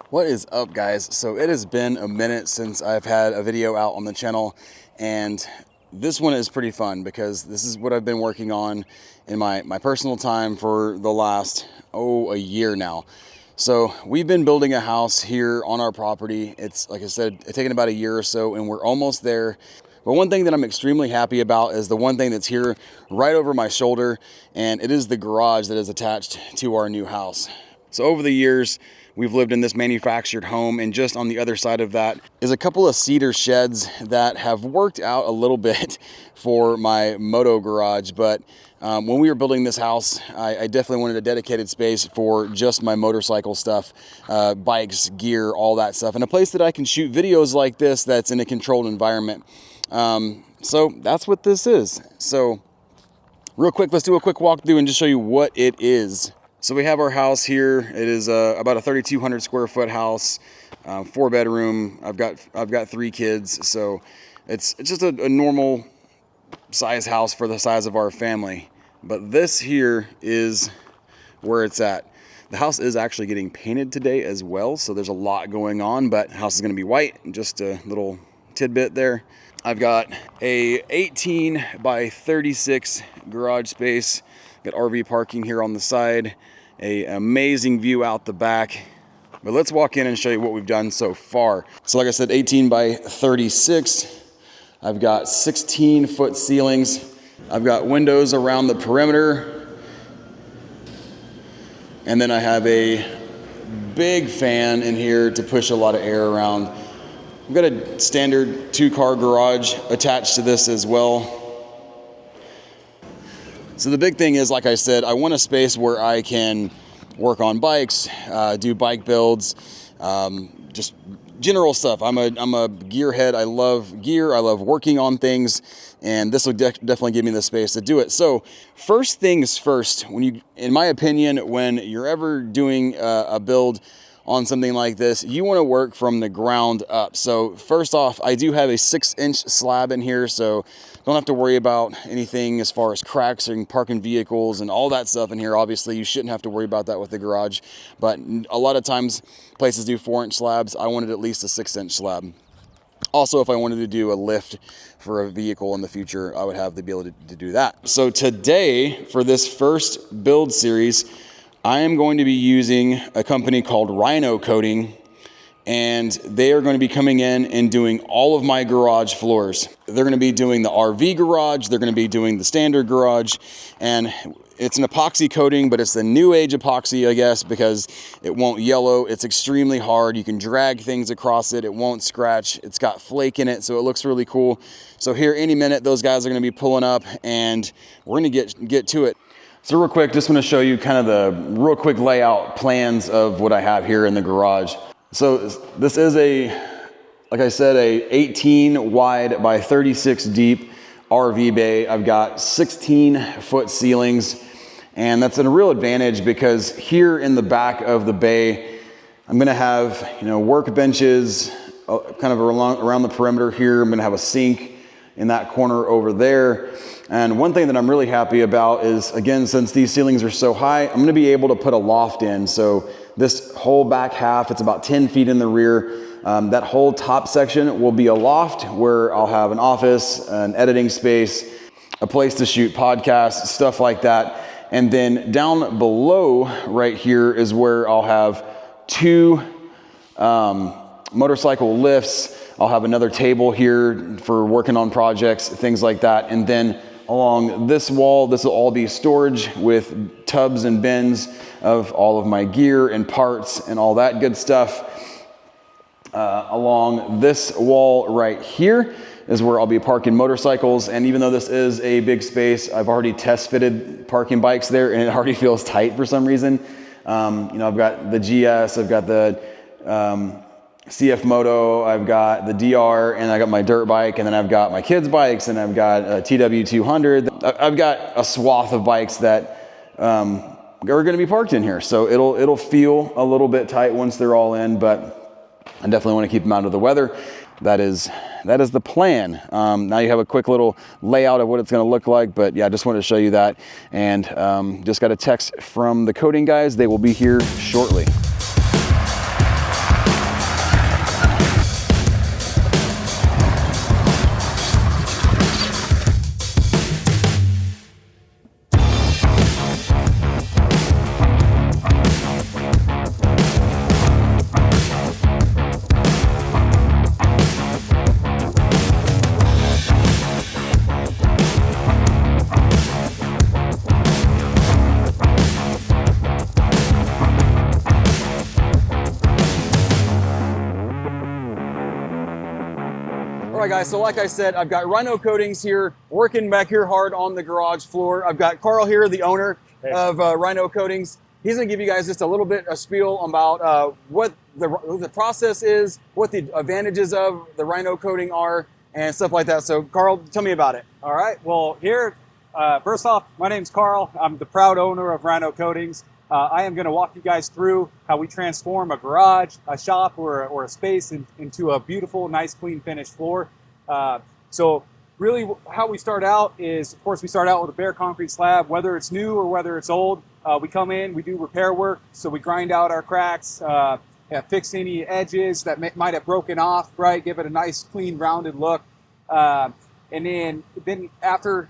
What is up, guys? So it has been a minute since I've had a video out on the channel, and this one is pretty fun because this is what I've been working on in my personal time for the last, a year now. So we've been building a house here on our property. It's, like I said, it's taken about a year or so, and we're almost there. But one thing that I'm extremely happy about is the one thing that's here right over my shoulder, and it is the garage that is attached to our new house. So over the years, we've lived in this manufactured home, and just on the other side of that is a couple of cedar sheds that have worked out a little bit for my moto garage. But when we were building this house, I definitely wanted a dedicated space for just my motorcycle stuff, bikes, gear, all that stuff, and a place that I can shoot videos like this that's in a controlled environment. So that's what this is. So real quick, let's do a quick walkthrough and just show you what it is. So we have our house here. It is about a 3,200 square foot house, 4-bedroom. I've got 3 kids, so it's just a normal size house for the size of our family. But this here is where it's at. The house is actually getting painted today as well, so there's a lot going on, but the house is going to be white. Just a little tidbit there. I've got a 18 by 36 garage space. Got RV parking here on the side, an amazing view out the back. But let's walk in and show you what we've done so far. So like I said, 18 by 36. I've got 16-foot ceilings. I've got windows around the perimeter. And then I have a big fan in here to push a lot of air around. I've got a standard 2-car garage attached to this as well. So the big thing is, like I said, I want a space where I can work on bikes, do bike builds, just general stuff. I'm a gearhead. I love gear. I love working on things, and this will definitely give me the space to do it. So first things first, in my opinion, when you're ever doing a build on something like this, you want to work from the ground up. So first off, I do have a 6-inch slab in here, so don't have to worry about anything as far as cracks and parking vehicles and all that stuff in here. Obviously, you shouldn't have to worry about that with the garage, but a lot of times places do 4-inch slabs. I wanted at least a 6-inch slab. Also, if I wanted to do a lift for a vehicle in the future, I would have the ability to do that. So today, for this first build series, I am going to be using a company called Rhino Coating, and they are going to be coming in and doing all of my garage floors. They're going to be doing the RV garage, they're going to be doing the standard garage, and it's an epoxy coating, but it's the new age epoxy, I guess, because it won't yellow. It's extremely hard. You can drag things across it. It won't scratch. It's got flake in it, so it looks really cool. So here any minute, those guys are going to be pulling up, and we're going to get to it. So real quick, just want to show you kind of the real quick layout plans of what I have here in the garage. So this is like I said, a 18 wide by 36 deep RV bay. I've got 16-foot ceilings, and that's a real advantage because here in the back of the bay, I'm going to have, workbenches kind of around the perimeter here. I'm going to have a sink in that corner over there. And one thing that I'm really happy about is, again, since these ceilings are so high, I'm going to be able to put a loft in. So this whole back half, it's about 10 feet in the rear. That whole top section will be a loft where I'll have an office, an editing space, a place to shoot podcasts, stuff like that. And then down below right here is where I'll have 2 motorcycle lifts. I'll have another table here for working on projects, things like that. And then along this wall, this will all be storage with tubs and bins of all of my gear and parts and all that good stuff. Along this wall right here is where I'll be parking motorcycles. And even though this is a big space, I've already test fitted parking bikes there, and it already feels tight for some reason. I've got the GS, I've got the CF Moto, I've got the DR, and I got my dirt bike, and then I've got my kids' bikes, and I've got a TW200. I've got a swath of bikes that are going to be parked in here. So it'll feel a little bit tight once they're all in, but I definitely want to keep them out of the weather. That is the plan. Now you have a quick little layout of what it's going to look like, but yeah, I just wanted to show you that. And just got a text from the coating guys. They will be here shortly. right, guys, so like I said, I've got Rhino Coatings here, working back here hard on the garage floor. I've got Carl here, the owner of Rhino Coatings. He's going to give you guys just a little bit of spiel about what the process is, what the advantages of the Rhino Coating are, and stuff like that. So, Carl, tell me about it. All right. Well, here, first off, my name's Carl. I'm the proud owner of Rhino Coatings. I am going to walk you guys through how we transform a garage, a shop, or a space into a beautiful, nice, clean, finished floor. So really how we start out is, of course, we start out with a bare concrete slab, whether it's new or whether it's old. We come in, we do repair work, so we grind out our cracks, fix any edges that might have broken off, right? Give it a nice, clean, rounded look. And then after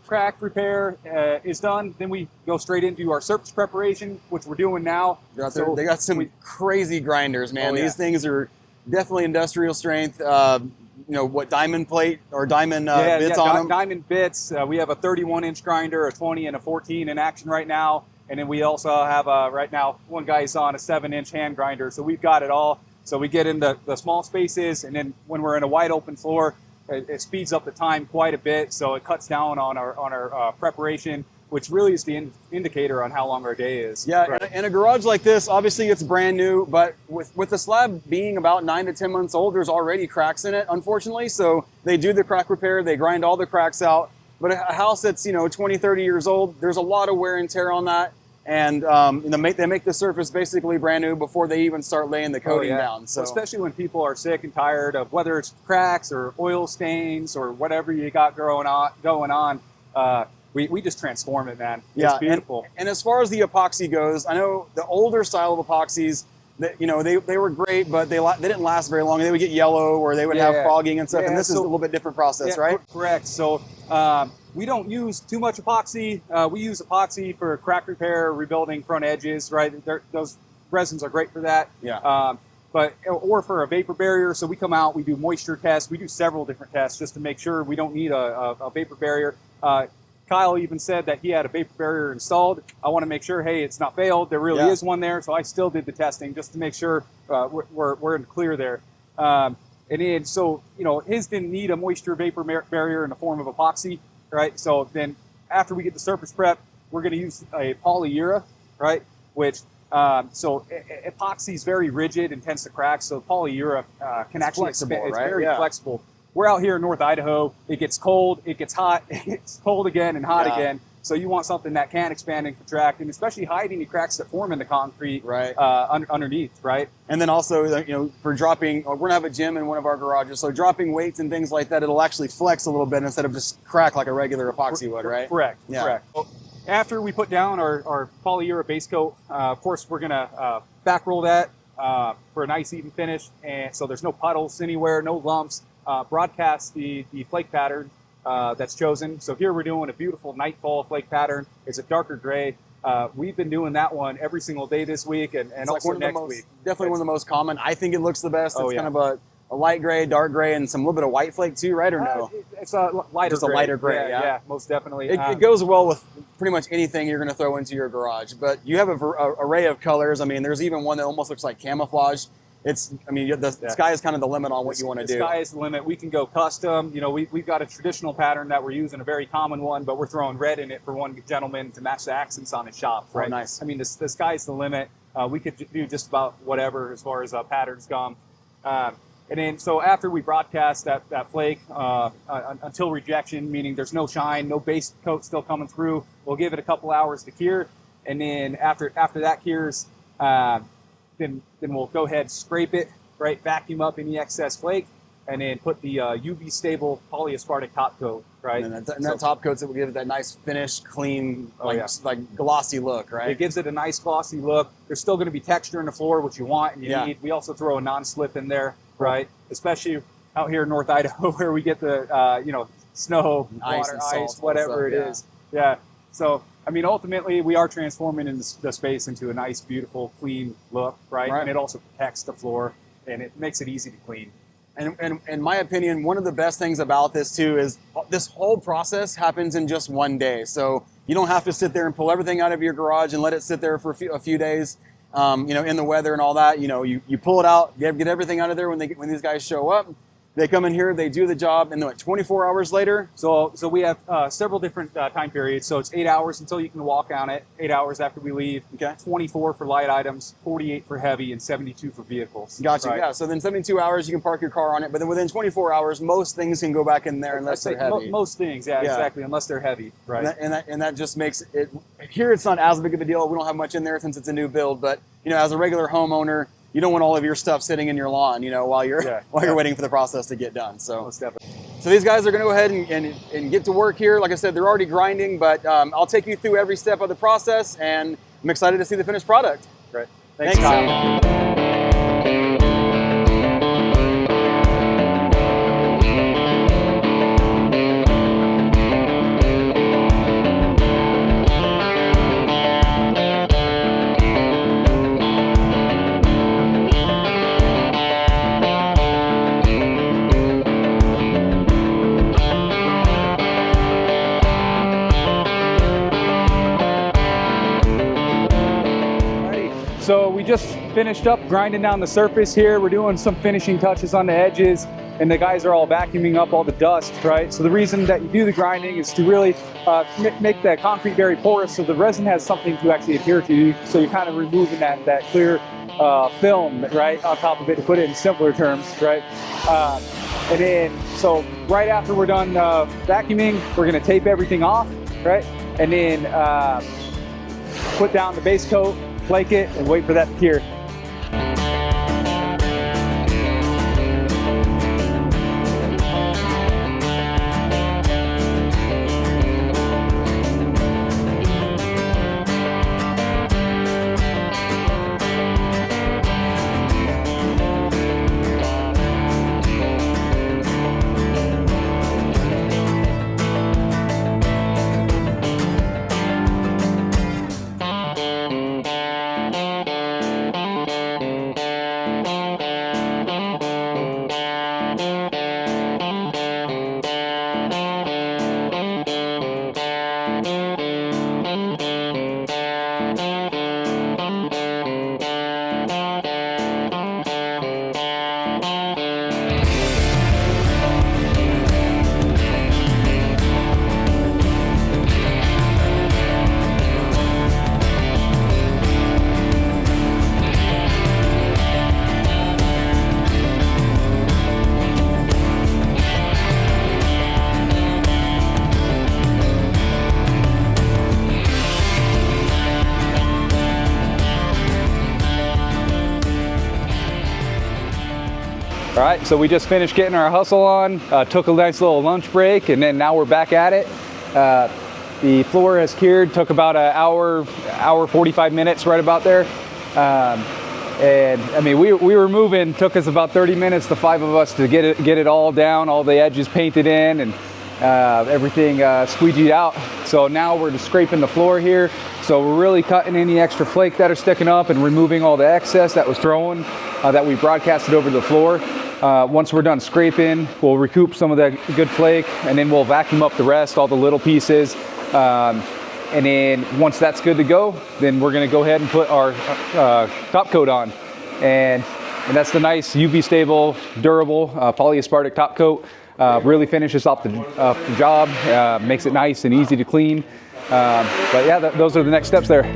crack repair is done, then we go straight into our surface preparation, which we're doing now. They got some crazy grinders, man. These things are definitely industrial strength. You know, what, diamond plate or diamond bits on them? Diamond bits. We have a 31-inch grinder, a 20 and a 14 in action right now. And then we also have, right now, one guy's on a 7-inch hand grinder. So we've got it all. So we get into the small spaces, and then when we're in a wide open floor, it speeds up the time quite a bit, so it cuts down on our preparation, which really is the indicator on how long our day is. Yeah, right. In a garage like this, obviously it's brand new, but with the slab being about 9 to 10 months old, there's already cracks in it, unfortunately. So they do the crack repair, they grind all the cracks out. But a house that's 20, 30 years old, there's a lot of wear and tear on that. And they make the surface basically brand new before they even start laying the coating down. So especially when people are sick and tired of whether it's cracks or oil stains or whatever you got going on, we just transform it, man. It's beautiful. And as far as the epoxy goes, I know the older style of epoxies, that they were great, but they didn't last very long. They would get yellow or they would have fogging and stuff. And this is a little bit different process, right? Correct. So we don't use too much epoxy. We use epoxy for crack repair, rebuilding front edges, right? Those resins are great for that. Yeah. Or for a vapor barrier. So we come out, we do moisture tests. We do several different tests just to make sure we don't need a vapor barrier. Kyle even said that he had a vapor barrier installed. I want to make sure, hey, it's not failed. There really is one there. So I still did the testing just to make sure we're in the clear there. And then, so, his didn't need a moisture vapor barrier in the form of epoxy, right? So then after we get the surface prep, we're going to use a polyura, right? Which, epoxy is very rigid and tends to crack. So polyura can actually expand. It's very flexible. We're out here in North Idaho. It gets cold, it gets hot, it's cold again and hot again. So you want something that can expand and contract, and especially hide any cracks that form in the concrete underneath, right? And then also, for dropping, we're gonna have a gym in one of our garages, so dropping weights and things like that, it'll actually flex a little bit instead of just crack like a regular epoxy would, right? Correct. Yeah. Correct. Well, after we put down our polyura base coat, of course, we're gonna back roll that for a nice even finish, and so there's no puddles anywhere, no lumps. Broadcast the flake pattern that's chosen. So here we're doing a beautiful nightfall flake pattern. It's a darker gray. We've been doing that one every single day this week and also next week. Definitely one of the most common. I think it looks the best. It's kind of a light gray, dark gray, and some little bit of white flake too, right? Or no? It's a lighter Just a lighter gray, yeah, most definitely. It goes well with pretty much anything you're going to throw into your garage. But you have an array of colors. I mean, there's even one that almost looks like camouflage. The sky is kind of the limit on what you want to do. The sky is the limit. We can go custom. We've got a traditional pattern that we're using, a very common one, but we're throwing red in it for one gentleman to match the accents on his shop. Right? Oh, nice. I mean, the sky's the limit. We could do just about whatever as far as patterns come. And then, so after we broadcast that flake until rejection, meaning there's no shine, no base coat still coming through, we'll give it a couple hours to cure. And then after that cures, then we'll go ahead and scrape it, right? Vacuum up any excess flake, and then put the UV stable polyaspartic top coat, right? And that top coat will give it that nice finished, clean, like glossy look, right? It gives it a nice glossy look. There's still going to be texture in the floor, which you want and you need. We also throw a non-slip in there, right? Especially out here in North Idaho where we get the snow, water, ice, whatever it is. Yeah. So, I mean, ultimately, we are transforming the space into a nice, beautiful, clean look, right? And it also protects the floor, and it makes it easy to clean. And in my opinion, one of the best things about this, too, is this whole process happens in just one day. So you don't have to sit there and pull everything out of your garage and let it sit there for a few days, in the weather and all that. You pull it out, get everything out of there when these guys show up. They come in here, they do the job, and then 24 hours later? So we have several different time periods. So it's 8 hours until you can walk on it, 8 hours after we leave, Okay. 24 for light items, 48 for heavy, and 72 for vehicles. Gotcha, right? yeah. So then 72 hours, you can park your car on it, but then within 24 hours, most things can go back in there unless they're heavy. Most things, yeah, exactly, unless they're heavy, right? And that just makes it, here it's not as big of a deal. We don't have much in there since it's a new build, but you know, as a regular homeowner, you don't want all of your stuff sitting in your lawn, you know, while you're waiting for the process to get done. So these guys are going to go ahead and get to work here. Like I said, they're already grinding, but I'll take you through every step of the process, and I'm excited to see the finished product. Great. Thanks, Kyle. So we just finished up grinding down the surface here. We're doing some finishing touches on the edges, and the guys are all vacuuming up all the dust, right? So the reason that you do the grinding is to really make the concrete very porous, so the resin has something to actually adhere to. So you're kind of removing that clear film, right, on top of it, to put it in simpler terms, right? And then, so right after we're done vacuuming, we're gonna tape everything off, right? And then put down the base coat, flake it, and wait for that to cure. All right, so we just finished getting our hustle on, took a nice little lunch break, and then now we're back at it. The floor has cured, took about an hour 45 minutes, right about there. And I mean, we were moving, took us about 30 minutes, the 5 of us, to get it all down, all the edges painted in, and everything squeegeed out. So now we're just scraping the floor here. So we're really cutting any extra flake that are sticking up and removing all the excess that was thrown, that we broadcasted over the floor. Once we're done scraping, we'll recoup some of that good flake, and then we'll vacuum up the rest, all the little pieces. And then once that's good to go, then we're gonna go ahead and put our top coat on. And that's the nice UV stable, durable polyaspartic top coat. Really finishes off the job, makes it nice and easy to clean. But yeah, those are the next steps there.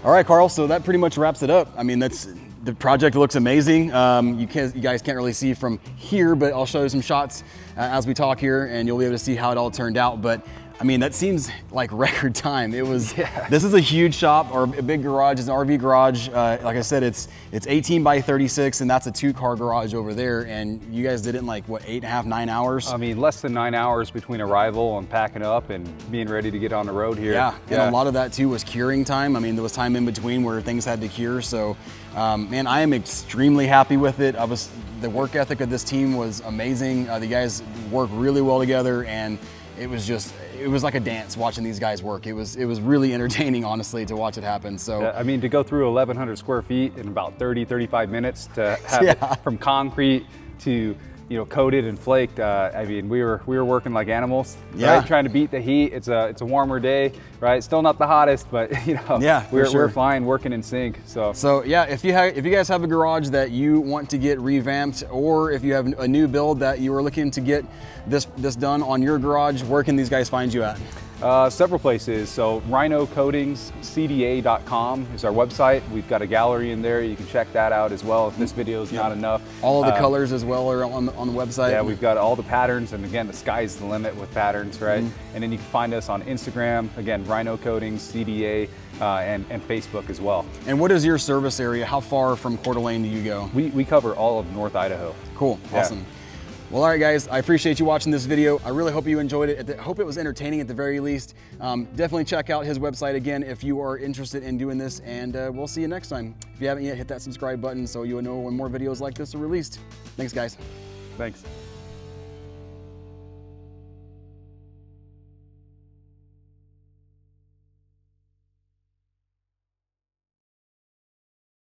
All right, Carl, so that pretty much wraps it up. I mean, the project looks amazing. You guys can't really see from here, but I'll show you some shots as we talk here, and you'll be able to see how it all turned out. But I mean, that seems like record time. It was, Yeah. This is a huge shop, or a big garage. It's an RV garage. Like I said, it's 18 by 36, and that's a 2-car garage over there. And you guys did it in like, what, 8.5, 9 hours? I mean, less than 9 hours between arrival and packing up and being ready to get on the road here. Yeah, and a lot of that too was curing time. I mean, there was time in between where things had to cure. So, man, I am extremely happy with it. The work ethic of this team was amazing. The guys work really well together, and it was like a dance watching these guys work. It was really entertaining, honestly, to watch it happen. So I mean, to go through 1,100 square feet in about 35 minutes to have Yeah. it from concrete to, you know, coated and flaked. I mean, we were working like animals, Yeah. right? Trying to beat the heat. It's a warmer day, right? Still not the hottest, but you know, Yeah, for sure. we're fine working in sync. So yeah, if you guys have a garage that you want to get revamped, or if you have a new build that you are looking to get this done on your garage, where can these guys find you at? Several places. So rhinocoatingscda.com is our website. We've got a gallery in there. You can check that out as well if this video is not enough. All of the colors as well are on the website. Yeah, we've got all the patterns, and again, the sky's the limit with patterns, right? And then you can find us on Instagram, again, Rhino Coatings CDA, and Facebook as well. And what is your service area? How far from Coeur d'Alene do you go? We cover all of North Idaho. Cool, Yeah. awesome. Well, all right, guys, I appreciate you watching this video. I really hope you enjoyed it. I hope it was entertaining at the very least. Definitely check out his website again if you are interested in doing this, and we'll see you next time. If you haven't yet, hit that subscribe button so you'll know when more videos like this are released. Thanks, guys. Thanks.